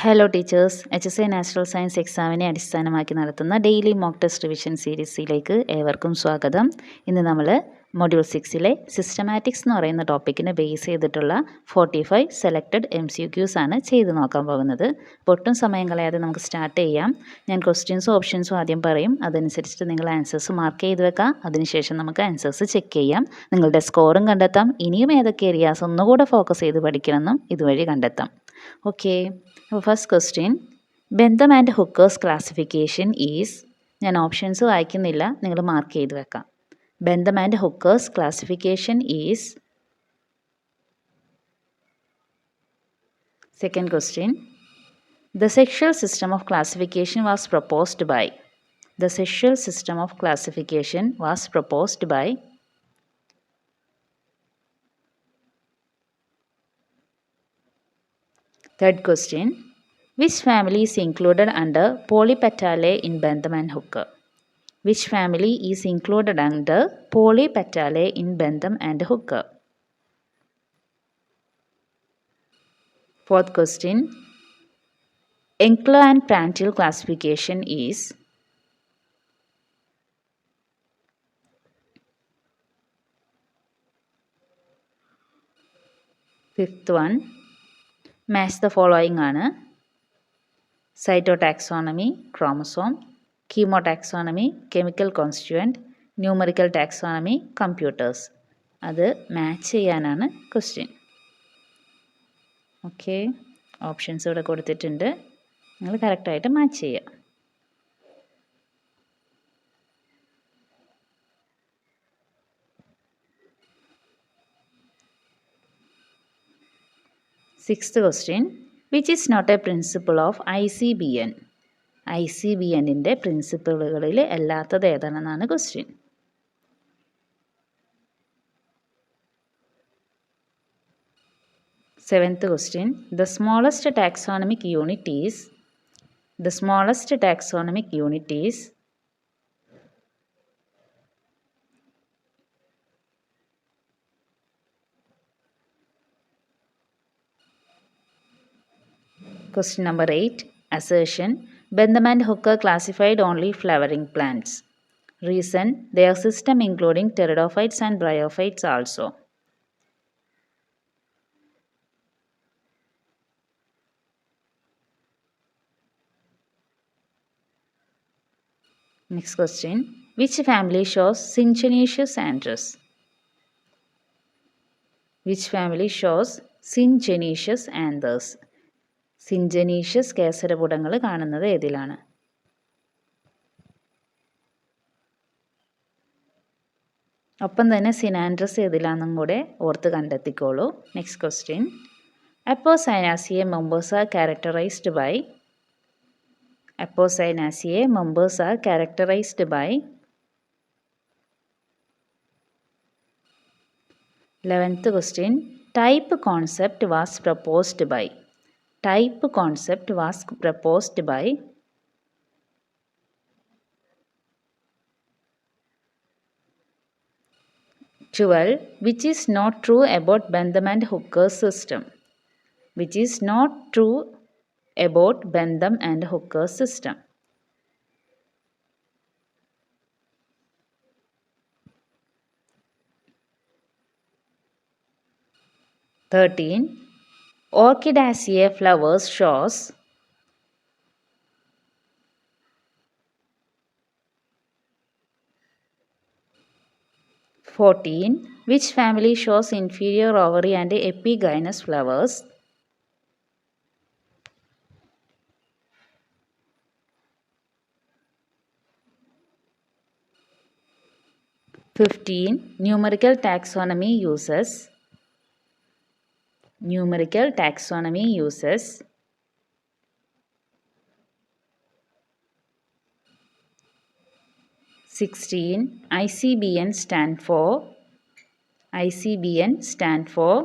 Hello teachers, HSA natural science എക്സാമിനെ അടിസ്ഥാനമാക്കി നടത്തുന്ന ഡെയിലി മോക്ക് ടെസ്റ്റ് റിവിഷൻ സീരീസിലേക്ക് ഏവർക്കും സ്വാഗതം. ഇന്ന് നമ്മൾ മൊഡ്യൂൾ 6-ലെ സിസ്റ്റമാറ്റിക്സ് എന്ന് പറയുന്ന ടോപ്പിക്കിനെ ബേസ് ചെയ്തിട്ടുള്ള 45 സെലക്റ്റഡ് MCQs ആണ് ചെയ്ത് നോക്കാൻ പോകുന്നത്. ഒട്ടും സമയം കളയാതെ നമുക്ക് സ്റ്റാർട്ട് ചെയ്യാം. ഞാൻ ക്വസ്റ്റ്യൻസും ഓപ്ഷൻസും ആദ്യം പറയും, അതനുസരിച്ചിട്ട് നിങ്ങൾ ആൻസേഴ്സ് മാർക്ക് ചെയ്ത് വെക്കാം. അതിനുശേഷം നമുക്ക് ആൻസേഴ്സ് ചെക്ക് ചെയ്യാം. നിങ്ങളുടെ സ്കോറും കണ്ടെത്താം. ഇനിയും ഏതൊക്കെ ഏരിയാസ് ഒന്നുകൂടെ ഫോക്കസ് ചെയ്ത് പഠിക്കണമെന്നും ഇതുവഴി കണ്ടെത്താം. ഓക്കെ, അപ്പോൾ first question, Bentham and Hooker's classification is. ഞാൻ ഓപ്ഷൻസ് വായിക്കുന്നില്ല, നിങ്ങൾ മാർക്ക് ചെയ്ത് വെക്കാം. Bentham and Hooker's classification is. Second question, the sexual system of classification was proposed by. The sexual system of classification was proposed by. Third question, which family is included under Polypetalae in Bentham and Hooker? Which family is included under Polypetalae in Bentham and Hooker? Fourth question, Enkler and Prandtl classification is. Fifth one, match the following ആണ്. Cytotaxonomy, chromosome. Chemotaxonomy, chemical constituent. Numerical taxonomy, computers. അത് match ചെയ്യാനാണ് question. Okay, options ഇവിടെ കൊടുത്തിട്ടുണ്ട്, നിങ്ങൾ കറക്റ്റായിട്ട് match ചെയ്യുക. Sixth question, which is not a principle of ICBN? ICBNൻ്റെ പ്രിൻസിപ്പിളുകളിൽ അല്ലാത്തത് ഏതാണെന്നാണ് question. Seventh question, the smallest taxonomic unit is. The smallest taxonomic unit is. Question number 8, assertion, Bentham and Hooker classified only flowering plants. Reason, their system including pteridophytes and bryophytes also. Next question, which family shows Syngenesious andrus? Which family shows Syngenesious anthers? Syngenesious കേസരപുടങ്ങൾ കാണുന്നത് ഏതിലാണ്? ഒപ്പം തന്നെ synandrous ഏതിലാണെന്നും കൂടെ ഓർത്ത് കണ്ടെത്തിക്കോളൂ. Next question, Apocynaceae members are characterised by. Apocynaceae members are characterised by. 11th question, type concept was proposed by. Type concept was proposed by. 12, which is not true about Bentham and Hooker's system? Which is not true about Bentham and Hooker's system? 13, Orchidaceae flowers shows. 14, which family shows inferior ovary and epigynous flowers? 15, numerical taxonomy uses. Numerical taxonomy uses. 16, ICBN stand for. ICBN stand for.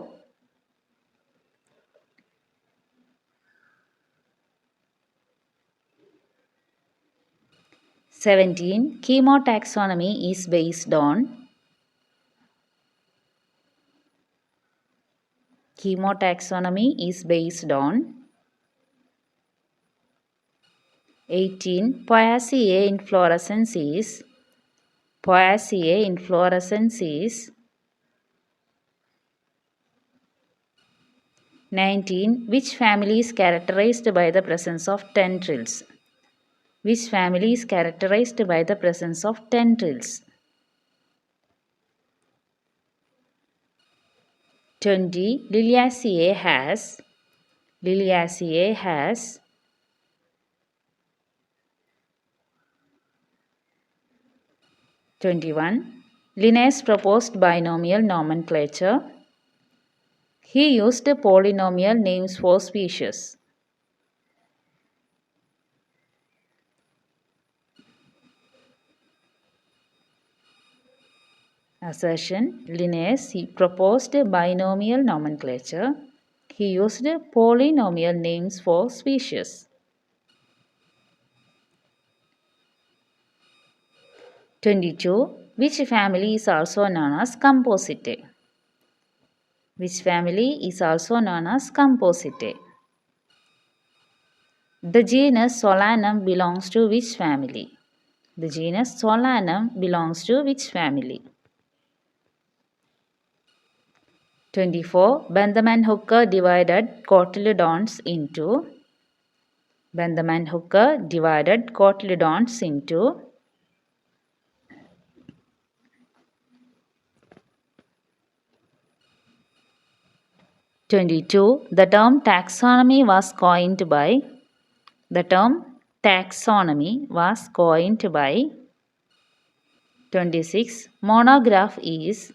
17, chemotaxonomy is based on. Chemotaxonomy is based on. 18. Poaceae inflorescens is 19. Which family is characterized by the presence of tendrils? Which family is characterized by the presence of tendrils? 20. Liliaceae has 21. Linnaeus proposed binomial nomenclature. He used polynomial names for species. Assertion. Linnaeus proposed binomial nomenclature. He used polynomial names for species. 22. Which family is also known as Compositae? Which family is also known as Compositae? The genus Solanum belongs to which family? The genus Solanum belongs to which family? 24. Bentham and Hooker divided cotyledons into 22. The term taxonomy was coined by 26. Monograph is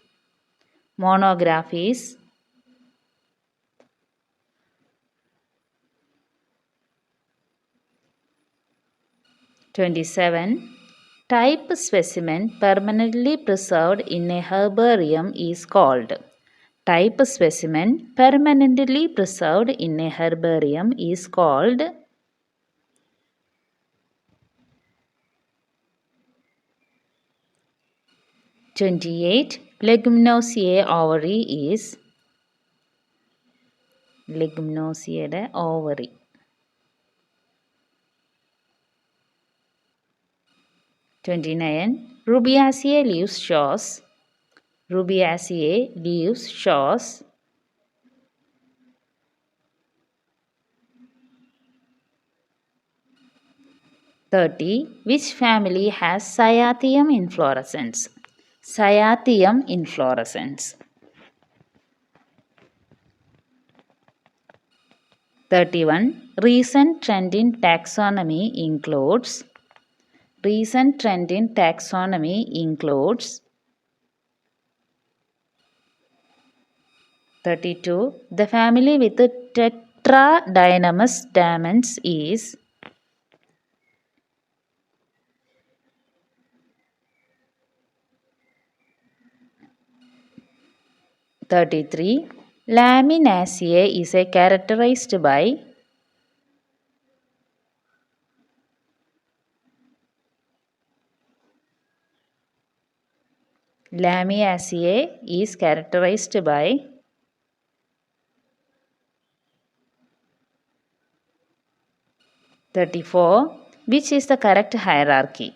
27. Type specimen permanently preserved in a herbarium is called. Type specimen permanently preserved in a herbarium is called. 28. Leguminosae ovary is 29. Rubiaceae leaves shows 30. Which family has Cyathium inflorescens? 31. Recent trend in taxonomy includes 32. The family with tetradynamous stamens is 33. Laminaceae is characterized by 34. Which is the correct hierarchy?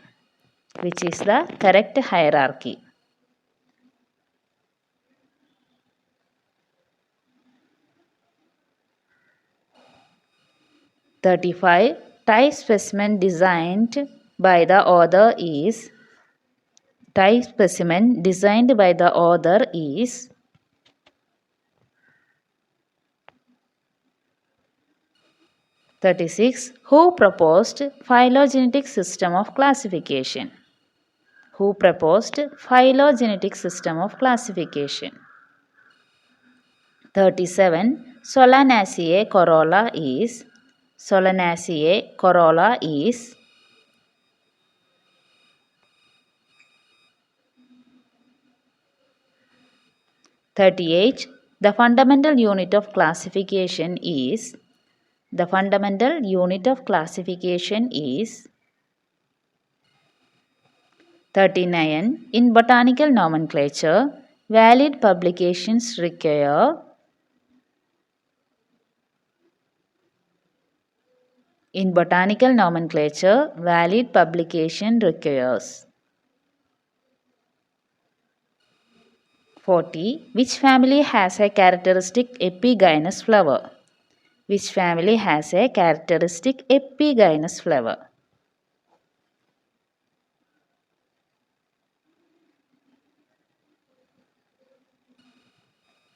35. Type specimen designed by the author is 36. Who proposed phylogenetic system of classification? 37. Solanaceae corolla is 38. The fundamental unit of classification is 39. In botanical nomenclature, valid publications require In botanical nomenclature, valid publication requires. 40. Which family has a characteristic epigynous flower? Which family has a characteristic epigynous flower?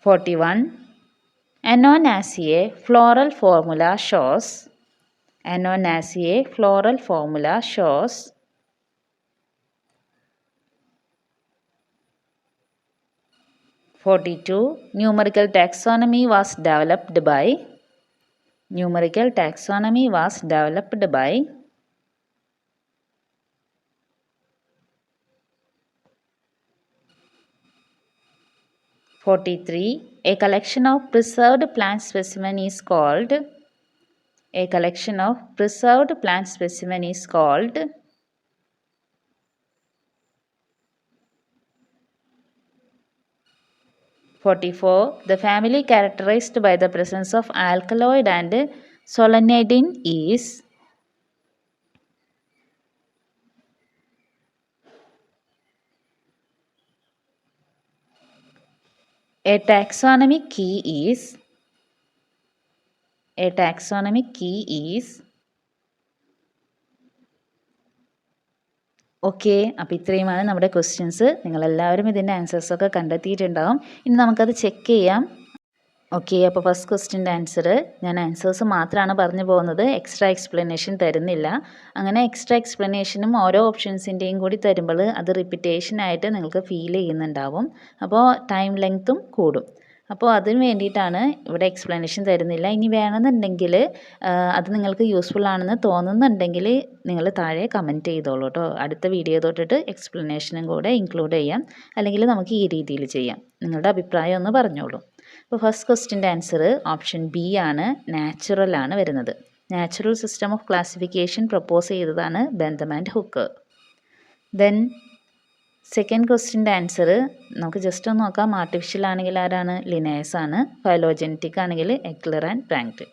41. Annonaceae floral formula shows. Annonaceae floral formula shows. 42. Numerical taxonomy was developed by. Numerical taxonomy was developed by. 43. A collection of preserved plant specimen is called. A collection of preserved plant specimen is called. 44. The family characterized by the presence of alkaloid and solanidin is. A taxonomic key is. A taxonomic key is. Okay, അപ്പോൾ ഇത്രയുമാണ് നമ്മുടെ questions. നിങ്ങളെല്ലാവരും ഇതിൻ്റെ ആൻസേഴ്സൊക്കെ കണ്ടെത്തിയിട്ടുണ്ടാകും. ഇനി നമുക്കത് check ചെയ്യാം. Okay, അപ്പോൾ first ക്വസ്റ്റ്യൻ്റെ ആൻസർ ഞാൻ ആൻസേഴ്സ് മാത്രമാണ് പറഞ്ഞു പോകുന്നത്, എക്സ്ട്രാ എക്സ്പ്ലനേഷൻ തരുന്നില്ല. അങ്ങനെ എക്സ്ട്രാ എക്സ്പ്ലനേഷനും ഓരോ ഓപ്ഷൻസിൻ്റെയും കൂടി തരുമ്പോൾ അത് റിപ്പീറ്റേഷനായിട്ട് നിങ്ങൾക്ക് ഫീൽ ചെയ്യുന്നുണ്ടാവും. അപ്പോൾ ടൈം ലെങ്ത്തും കൂടും. അപ്പോൾ അതിന് വേണ്ടിയിട്ടാണ് ഇവിടെ എക്സ്പ്ലനേഷൻ തരുന്നില്ല. ഇനി വേണമെന്നുണ്ടെങ്കിൽ അത് നിങ്ങൾക്ക് യൂസ്ഫുൾ ആണെന്ന് തോന്നുന്നുണ്ടെങ്കിൽ നിങ്ങൾ താഴെ കമൻറ്റ് ചെയ്തോളൂ കേട്ടോ. അടുത്ത വീഡിയോ തൊട്ടിട്ട് എക്സ്പ്ലനേഷനും കൂടെ ഇൻക്ലൂഡ് ചെയ്യാം, അല്ലെങ്കിൽ നമുക്ക് ഈ രീതിയിൽ ചെയ്യാം. നിങ്ങളുടെ അഭിപ്രായം ഒന്ന് പറഞ്ഞോളൂ. അപ്പോൾ ഫസ്റ്റ് ക്വസ്റ്റ്യൻ്റെ ആൻസർ ഓപ്ഷൻ ബി ആണ്, നാച്ചുറൽ ആണ് വരുന്നത്. Natural system of classification propose ചെയ്തതാണ് Bentham and Hooker. Then second ക്വസ്റ്റ്യൻ്റെ ആൻസർ നമുക്ക് ജസ്റ്റ് ഒന്ന് നോക്കാം. ആർട്ടിഫിഷ്യൽ ആണെങ്കിൽ ആരാണ്? ലിനേഴ്സ് ആണ്. ഫൈലോജനറ്റിക് ആണെങ്കിൽ Engler and Prantl.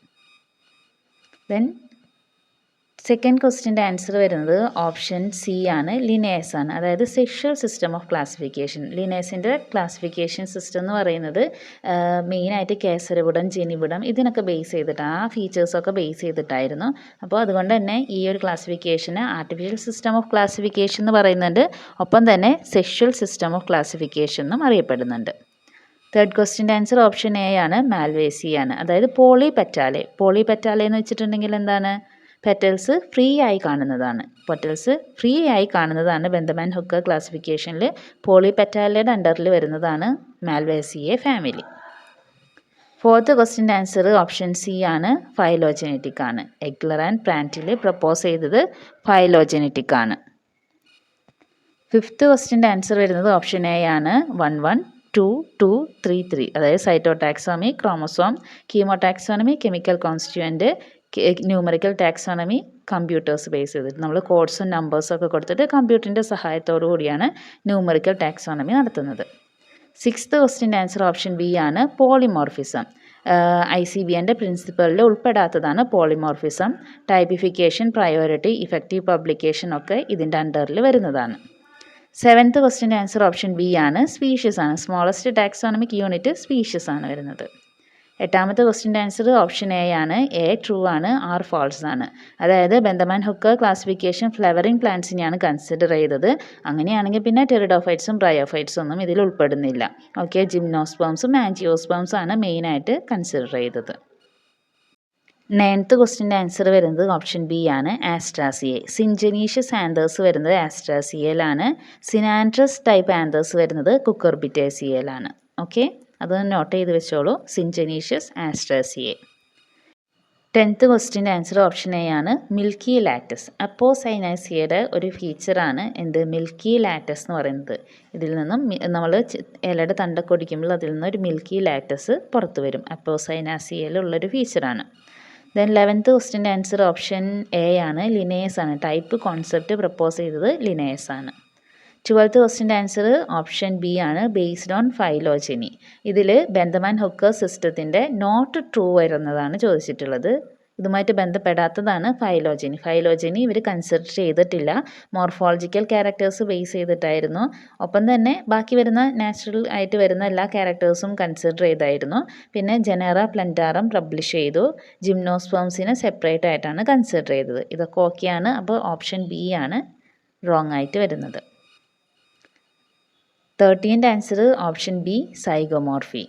Then second ക്വസ്റ്റ്യൻ്റെ ആൻസർ വരുന്നത് ഓപ്ഷൻ സി ആണ്, ലിനേഴ്സ് ആണ്. അതായത് സെക്ഷൽ സിസ്റ്റം ഓഫ് ക്ലാസിഫിക്കേഷൻ. ലിനേഴ്സിൻ്റെ ക്ലാസിഫിക്കേഷൻ സിസ്റ്റം എന്ന് പറയുന്നത് മെയിനായിട്ട് കേസരപുടം, ജനിപുടം ഇതിനൊക്കെ ബേസ് ചെയ്തിട്ട് ആ ഫീച്ചേഴ്സൊക്കെ ബേസ് ചെയ്തിട്ടായിരുന്നു. അപ്പോൾ അതുകൊണ്ട് തന്നെ ഈ ഒരു ക്ലാസിഫിക്കേഷന് ആർട്ടിഫിഷ്യൽ സിസ്റ്റം ഓഫ് ക്ലാസിഫിക്കേഷൻ എന്ന് പറയുന്നുണ്ട്, ഒപ്പം തന്നെ സെക്ഷൽ സിസ്റ്റം ഓഫ് ക്ലാസിഫിക്കേഷൻ എന്നും അറിയപ്പെടുന്നുണ്ട്. തേർഡ് ക്വസ്റ്റ്യൻ്റെ ആൻസർ ഓപ്ഷൻ എ ആണ്, മാൽവേസി ആണ്. അതായത് പോളിപെറ്റാലെ. പോളിപെറ്റാലെ എന്ന് വെച്ചിട്ടുണ്ടെങ്കിൽ എന്താണ്? പെറ്റൽസ് ഫ്രീ ആയി കാണുന്നതാണ്. പെറ്റൽസ് ഫ്രീ ആയി കാണുന്നതാണ് ബെന്തം ആൻഡ് ഹുക്കർ ക്ലാസിഫിക്കേഷനിൽ. പോളിപെറ്റാലയുടെ അണ്ടറിൽ വരുന്നതാണ് മാൽവേസിയെ ഫാമിലി. ഫോർത്ത് ക്വസ്റ്റ്യൻ്റെ ആൻസർ ഓപ്ഷൻ സി ആണ്, ഫൈലോജനറ്റിക് ആണ്. എഗ്ലർ ആൻഡ് പ്രാൻറ്റിൽ പ്രപ്പോസ് ചെയ്തത് ഫൈലോജനറ്റിക് ആണ്. ഫിഫ്ത്ത് ക്വസ്റ്റ്യൻ്റെ ആൻസർ വരുന്നത് ഓപ്ഷൻ എ ആണ്, 1 1 2 2 3 3. അതായത് cytotaxonomy, chromosome, chemotaxonomy, chemical constituent, numerical taxonomy, computers base ചെയ്തിട്ട് നമ്മൾ കോഡ്സും നമ്പേഴ്സൊക്കെ കൊടുത്തിട്ട് കമ്പ്യൂട്ടറിൻ്റെ സഹായത്തോടു കൂടിയാണ് ന്യൂമറിക്കൽ ടാക്സോണമി നടത്തുന്നത്. സിക്സ്ത് ക്വസ്റ്റ്യൻ്റെ ആൻസർ ഓപ്ഷൻ ബി ആണ്, പോളിമോർഫിസം. ICBNൻ്റെ പ്രിൻസിപ്പളിൽ ഉൾപ്പെടാത്തതാണ് polymorphism. Typification, priority, effective publication ഒക്കെ ഇതിൻ്റെ അണ്ടറിൽ വരുന്നതാണ്. സെവൻത്ത് ക്വസ്റ്റ്യൻ്റെ ആൻസർ ഓപ്ഷൻ ബി ആണ്, സ്പീഷ്യസ് ആണ്. സ്മോളസ്റ്റ് ടാക്സോണമിക് യൂണിറ്റ് സ്പീഷ്യസ് ആണ് വരുന്നത്. എട്ടാമത്തെ ക്വസ്റ്റ്യൻ്റെ ആൻസർ ഓപ്ഷൻ എ ആണ്, എ ട്രൂ ആണ്, ആർ ഫാൾസ് ആണ്. അതായത് Bentham and Hooker classification flowering പ്ലാന്റ്സിനെയാണ് കൺസിഡർ ചെയ്തത്. അങ്ങനെയാണെങ്കിൽ പിന്നെ ടെറിഡോഫൈറ്റ്സും ബ്രയോഫൈറ്റ്സും ഒന്നും ഇതിൽ ഉൾപ്പെടുന്നില്ല. ഓക്കെ, ജിംനോസ്പേംസും ആൻജിയോസ്പേംസും ആണ് മെയിനായിട്ട് കൺസിഡർ ചെയ്തത്. നയൻത്ത് ക്വസ്റ്റ്യൻ്റെ ആൻസർ വരുന്നത് ഓപ്ഷൻ ബി ആണ്, ആസ്ട്രാസിയെ. സിൻജനീഷ്യസ് ആന്തേഴ്സ് വരുന്നത് ആസ്ട്രാസിയയിലാണ്. സിനാൻട്രസ് ടൈപ്പ് ആന്തേഴ്സ് വരുന്നത് കുക്കർബിറ്റേസിയയിലാണ്. ഓക്കെ, അത് നോട്ട് ചെയ്ത് വെച്ചോളൂ, സിൻജനീഷ്യസ്, ആസ്ട്രാസിയെ. 10th ക്വസ്റ്റ്യൻ്റെ ആൻസർ ഓപ്ഷൻ എ ആണ്, മിൽക്കി ലാറ്റസ്. അപ്പോസൈനാസിയയുടെ ഒരു ഫീച്ചറാണ് എന്ത്? മിൽക്കി ലാറ്റസ് എന്ന് പറയുന്നത്. ഇതിൽ നിന്നും നമ്മൾ ഇലയുടെ തണ്ടൊക്കെ ഒടിക്കുമ്പോൾ അതിൽ നിന്ന് ഒരു മിൽക്കി ലാറ്റസ് പുറത്തു വരും. അപ്പോസൈനാസിയയിലുള്ളൊരു ഫീച്ചറാണ്. ദെൻ 11th ക്വസ്റ്റ്യൻ്റെ ആൻസർ ഓപ്ഷൻ എ ആണ്, ലിനേയസ് ആണ്. ടൈപ്പ് കോൺസെപ്റ്റ് പ്രപ്പോസ് ചെയ്തത് ലിനേയസ് ആണ്. 12th ക്വസ്റ്റ്യൻ്റെ ആൻസർ ഓപ്ഷൻ ബി ആണ്, ബേസ്ഡ് ഓൺ ഫൈലോജനി. ഇതിൽ ബെന്തം ആൻഡ് ഹുക്കർ സിസ്റ്റത്തിൻ്റെ നോട്ട് ട്രൂ വരുന്നതാണ് ചോദിച്ചിട്ടുള്ളത്. ഇതുമായിട്ട് ബന്ധപ്പെടാത്തതാണ് ഫൈലോജനി. ഫൈലോജനി ഇവർ കൺസിഡർ ചെയ്തിട്ടില്ല. മോർഫോളജിക്കൽ ക്യാരക്ടേഴ്സ് ബേസ് ചെയ്തിട്ടായിരുന്നു. ഒപ്പം തന്നെ ബാക്കി വരുന്ന നാച്ചുറൽ ആയിട്ട് വരുന്ന എല്ലാ ക്യാരക്ടേഴ്സും കൺസിഡർ ചെയ്തായിരുന്നു. പിന്നെ ജനറ പ്ലന്റാറം പബ്ലിഷ് ചെയ്തു. ജിംനോസ്പേംസിനെ സെപ്പറേറ്റ് ആയിട്ടാണ് കൺസിഡർ ചെയ്തത്. ഇതൊക്കെ ഓക്കെയാണ്. അപ്പോൾ ഓപ്ഷൻ ബി ആണ് റോങ് ആയിട്ട് വരുന്നത്. 13th answer option B zygomorphy.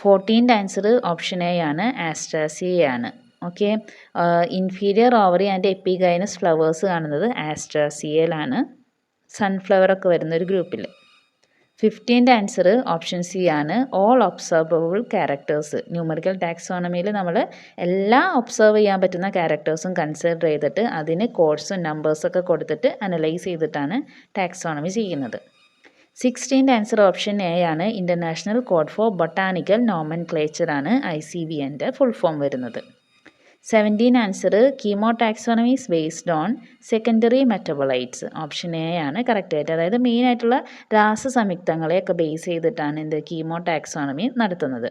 14th answer option A ആണ് ആസ്ട്രാസിയ ആണ്. Okay, inferior ovary and epigynous flowers കാണുന്നത് ആസ്ട്രാസിയയിലാണ്. സൺഫ്ലവർ ഒക്കെ വരുന്ന ഒരു ഗ്രൂപ്പിൽ. 15th ആൻസർ ഓപ്ഷൻ സി ആണ് ഓൾ ഒബ്സർവബിൾ ക്യാരക്ടേഴ്സ്. ന്യൂമറിക്കൽ ടാക്സോണമിയിൽ നമ്മൾ എല്ലാ ഒബ്സർവ് ചെയ്യാൻ പറ്റുന്ന ക്യാരക്ടേഴ്സും കൺസിഡർ ചെയ്തിട്ട് അതിന് കോഡ്സും നമ്പേഴ്സൊക്കെ കൊടുത്തിട്ട് അനലൈസ് ചെയ്തിട്ടാണ് ടാക്സോണമി ചെയ്യുന്നത്. 16th ആൻസർ ഓപ്ഷൻ എ ആണ് international code for botanical nomenclature ആണ് ICBNൻ്റെ ഫുൾ ഫോം വരുന്നത്. 17th answer chemo taxonomy is based on secondary metabolites. Option A ആണ് കറക്റ്റ് ആയിട്ട്. അതായത് മെയിനായിട്ടുള്ള രാസസംയുക്തങ്ങളെയൊക്കെ ബേസ് ചെയ്തിട്ടാണ് എന്ത് കീമോ ടാക്സോണമി നടത്തുന്നത്.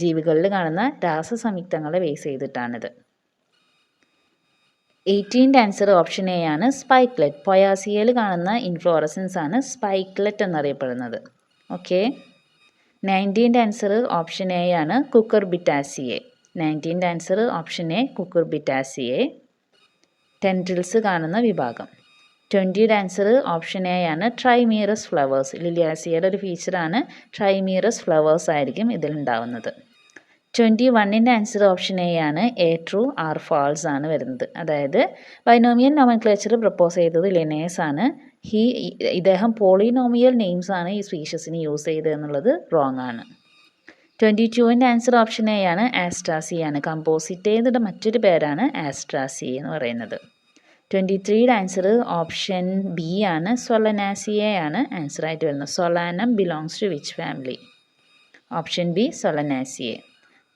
ജീവികളിൽ കാണുന്ന രാസസംയുക്തങ്ങളെ ബേസ് ചെയ്തിട്ടാണിത്. 18th ആൻസർ ഓപ്ഷൻ എ ആണ് സ്പൈക്ലെറ്റ്. പൊയാസിയയിൽ കാണുന്ന ഇൻഫ്ലോറസൻസ് ആണ് സ്പൈക്ലെറ്റ് എന്നറിയപ്പെടുന്നത്. Okay, 19th answer option A ആണ് Cucurbitaceae. 19th answer option A Cucurbitaceae, tendrils കാണുന്ന വിഭാഗം. 20th ആൻസർ ഓപ്ഷൻ എ ആണ് ട്രൈമീറസ് ഫ്ലവേഴ്സ്. ലിലിയാസിയയുടെ ഒരു ഫീച്ചറാണ് ട്രൈമീറസ് ഫ്ലവേഴ്സ് ആയിരിക്കും ഇതിലുണ്ടാവുന്നത്. 21th ആൻസർ ഓപ്ഷൻ എ ആണ് എ ട്രൂ ആർ ഫാൾസ് ആണ് വരുന്നത്. അതായത് ബൈനോമിയൽ നോമൻക്ലേച്ചർ പ്രപ്പോസ് ചെയ്തത് ലിനേഴ്സ് ആണ്. ഇദ്ദേഹം പോളിനോമിയൽ നെയിംസ് ആണ് ഈ സ്പീഷ്യസിന് യൂസ് ചെയ്തത് എന്നുള്ളത് റോങ് ആണ്. 22th ആൻസർ ഓപ്ഷൻ എ ആണ് ആസ്ട്രാസി ആണ്. കമ്പോസിറ്റയുടെ മറ്റൊരു പേരാണ് ആസ്ട്രാസി എന്ന് പറയുന്നത്. 23th ആൻസർ ഓപ്ഷൻ ബി ആണ് സൊളനാസിയെ ആണ് ആൻസർ ആയിട്ട് വരുന്നത്. Solanum belongs to which family? Option B Solanaceae.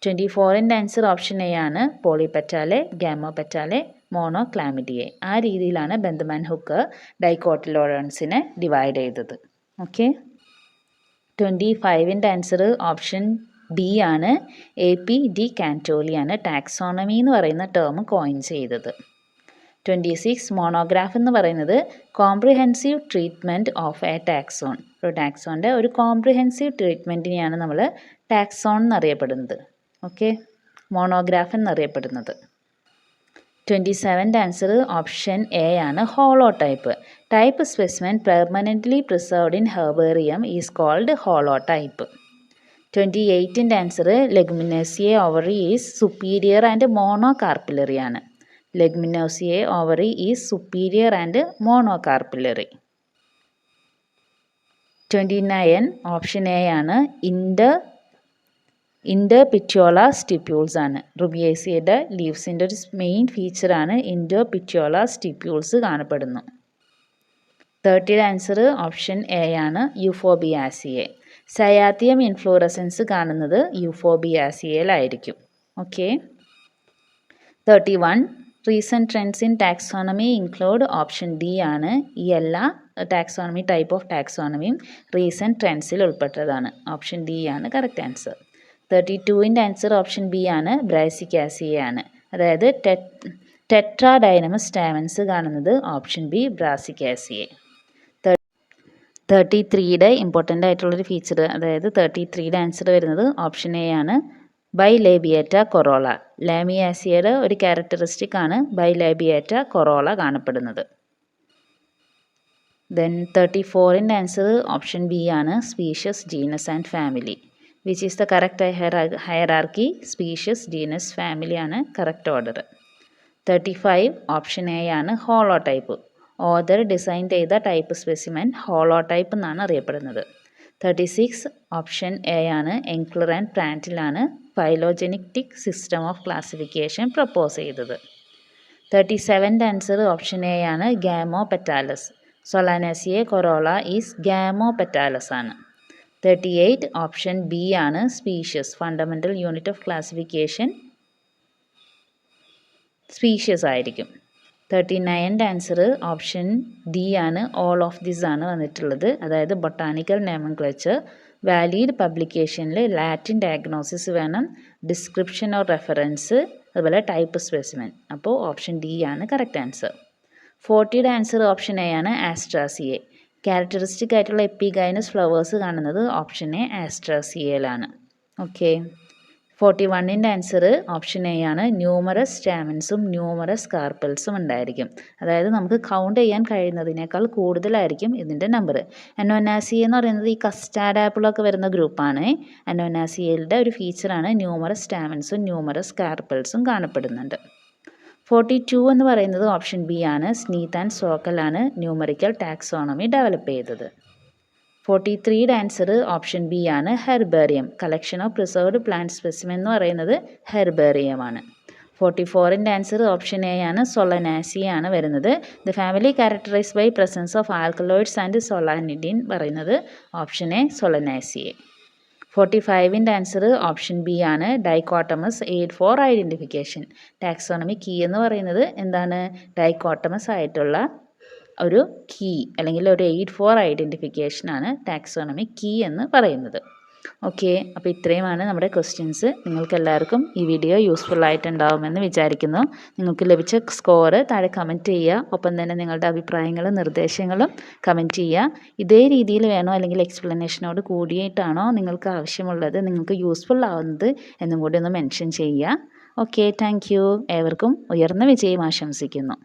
24th answer option A ആണ് പോളിപെറ്റാലെ, ഗാമോപെറ്റാലെ, മോണോക്ലാമിഡിയെ. ആ രീതിയിലാണ് ബെന്തമാൻ ഹുക്ക് ഡൈക്കോട്ടിലോഡൻസിനെ ഡിവൈഡ് ചെയ്തത്. Okay, 25th answer option B ആണ് AP ഡി കാൻറ്റോലി ആണ് ടാക്സോണമി എന്ന് പറയുന്ന ടേം കോയിൻ ചെയ്തത്. 26 മോണോഗ്രാഫ് എന്ന് പറയുന്നത് comprehensive treatment of A taxon. ഒരു ടാക്സോണിൻ്റെ ഒരു കോംപ്രിഹെൻസീവ് ട്രീറ്റ്മെൻറ്റിനെയാണ് നമ്മൾ ടാക്സോൺ എന്നറിയപ്പെടുന്നത്. ഓക്കെ, മോണോഗ്രാഫ് എന്നറിയപ്പെടുന്നത്. 27th ആൻസർ ഓപ്ഷൻ എ ആണ് holotype. Type specimen permanently preserved in herbarium is called holotype. 28th answer Leguminosae ovary is superior and monocarpellary ആണ്. Leguminosae ovary is superior and monocarpellary. 29 option A ആണ് interpetiolar stipules ആണ്. റുബിയേസിയുടെ ലീവ്സിൻ്റെ ഒരു main ഫീച്ചറാണ് ഇൻഡർപിറ്റ്യോള stipules കാണപ്പെടുന്നു. 30th answer option A ആണ് യൂഫോബിയാസിയെ. Cyathium inflorescence കാണുന്നത് യൂഫോബിയാസിയയിലായിരിക്കും. Okay, 31 recent trends in taxonomy include option D ആണ്. ഈ എല്ലാ ടാക്സോണമി ടൈപ്പ് ഓഫ് ടാക്സോണമിയും റീസെൻറ്റ് ട്രെൻഡ്സിൽ ഉൾപ്പെട്ടതാണ്. ഓപ്ഷൻ ഡി ആണ് correct answer. 32th answer option B ആണ് ബ്രാസിക്കാസിയെ ആണ്. അതായത് ടെട്രാഡൈനമസ് സ്റ്റാമൻസ് കാണുന്നത് ഓപ്ഷൻ ബി ബ്രാസിക്കാസിയെ. 33യുടെ ഇമ്പോർട്ടൻ്റ് ആയിട്ടുള്ളൊരു ഫീച്ചർ, അതായത് 33യുടെ ആൻസർ വരുന്നത് ഓപ്ഷൻ എ ആണ് ബൈലേബിയേറ്റ കൊറോള. ലാമിയാസിയയുടെ ഒരു ക്യാരക്ടറിസ്റ്റിക് ആണ് ബൈലേബിയേറ്റ കൊറോള കാണപ്പെടുന്നത്. ദെൻ 34ൻ്റെ ആൻസർ ഓപ്ഷൻ ബി ആണ് species, genus and family. Which is the correct hierarchy? Species, genus, family ആണ് കറക്റ്റ് ഓർഡർ. 35 ഓപ്ഷൻ എ ആണ് ഹോളോടൈപ്പ്. ഓതർ ഡിസൈൻ ചെയ്ത ടൈപ്പ് സ്പെസിമെൻ ഹോളോടൈപ്പ് എന്നാണ് അറിയപ്പെടുന്നത്. 36 ഓപ്ഷൻ എ ആണ് എൻക്ലർ ആൻഡ് പ്രാൻറ്റിലാണ് phylogenetic system of classification propose ചെയ്തത്. 37th answer option A ആണ് ഗാമോപെറ്റാലസ്. സൊളാനാസിയെ corolla is gamopetalous ആണ്. 38 ഓപ്ഷൻ ബി ആണ് species. Fundamental unit of classification species ആയിരിക്കും. 39th ആൻസർ ഓപ്ഷൻ ഡി ആണ് ഓൾ ഓഫ് ദിസ് ആണ് വന്നിട്ടുള്ളത്. അതായത് ബൊട്ടാനിക്കൽ നോമൻക്ലേച്ചർ വാലിഡ് പബ്ലിക്കേഷനിൽ ലാറ്റിൻ ഡയഗ്നോസിസ് വേണം, ഡിസ്ക്രിപ്ഷൻ ഓർ റെഫറൻസ്, അതുപോലെ ടൈപ്പ് സ്പെസിമെൻ. അപ്പോൾ ഓപ്ഷൻ ഡി ആണ് കറക്റ്റ് ആൻസർ. 40യുടെ ആൻസർ ഓപ്ഷൻ എ ആണ് ആസ്ട്രാസിയെ. ക്യാരക്ടറിസ്റ്റിക് ആയിട്ടുള്ള എപ്പിഗൈനസ് ഫ്ലവേഴ്സ് കാണുന്നത് ഓപ്ഷൻ എ ആസ്ട്രാസിയയിലാണ്. ഓക്കെ. 41ൻ്റെ ആൻസർ ഓപ്ഷൻ എ ആണ്. ന്യൂമറസ് സ്റ്റാമൻസും ന്യൂമറസ് കാർപ്പൽസും ഉണ്ടായിരിക്കും. അതായത് നമുക്ക് കൗണ്ട് ചെയ്യാൻ കഴിയുന്നതിനേക്കാൾ കൂടുതലായിരിക്കും ഇതിൻ്റെ നമ്പർ. അനോനാസിയ എന്ന് പറയുന്നത് ഈ കസ്റ്റാർഡ് ആപ്പിളൊക്കെ വരുന്ന ഗ്രൂപ്പാണ്. അനോനാസിയയുടെ ഒരു ഫീച്ചറാണ് ന്യൂമറസ് സ്റ്റാമൻസും ന്യൂമറസ് കാർപ്പൽസും കാണപ്പെടുന്നുണ്ട്. 42 എന്ന് പറയുന്നത് ഓപ്ഷൻ ബി ആണ്. സ്നീത്ത് ആൻഡ് സോക്കലാണ് ന്യൂമറിക്കൽ ടാക്സോണമി ഡെവലപ്പ് ചെയ്തത്. 43യുടെ ആൻസർ ഓപ്ഷൻ ബി ആണ്. Herbarium. Collection of preserved plant specimen എന്ന് പറയുന്നത് ഹെർബേറിയമാണ്. 44ൻ്റെ ആൻസർ ഓപ്ഷൻ എ ആണ്. സൊളനാസിയ ആണ് വരുന്നത്. The family characterised by presence of alkaloids and solanidine പറയുന്നത് ഓപ്ഷൻ എ സൊളനാസിയെ. 45ൻ്റെ ആൻസർ ഓപ്ഷൻ ബി ആണ്. Dichotomous aid for identification. Taxonomy key എന്ന് പറയുന്നത് എന്താണ്? ഡൈക്കോട്ടമസ് ആയിട്ടുള്ള ഒരു കീ അല്ലെങ്കിൽ ഒരു എയ്ഡ് ഫോർ ഐഡൻറ്റിഫിക്കേഷൻ ആണ് ടാക്സോണമി കീ എന്ന് പറയുന്നത്. ഓക്കെ, അപ്പോൾ ഇത്രയുമാണ് നമ്മുടെ ക്വസ്റ്റ്യൻസ്. നിങ്ങൾക്ക് എല്ലാവർക്കും ഈ വീഡിയോ യൂസ്ഫുൾ ആയിട്ടുണ്ടാവുമെന്ന് വിചാരിക്കുന്നു. നിങ്ങൾക്ക് ലഭിച്ച സ്കോർ താഴെ കമൻറ്റ് ചെയ്യുക. ഒപ്പം തന്നെ നിങ്ങളുടെ അഭിപ്രായങ്ങളും നിർദ്ദേശങ്ങളും കമൻറ്റ് ചെയ്യുക. ഇതേ രീതിയിൽ വേണോ അല്ലെങ്കിൽ എക്സ്പ്ലനേഷനോട് കൂടിയിട്ടാണോ നിങ്ങൾക്ക് ആവശ്യമുള്ളത്, നിങ്ങൾക്ക് യൂസ്ഫുൾ ആവുന്നത് എന്നും കൂടി ഒന്ന് മെൻഷൻ ചെയ്യുക. Okay, thank you. ഏവർക്കും ഉയർന്ന വിജയം ആശംസിക്കുന്നു.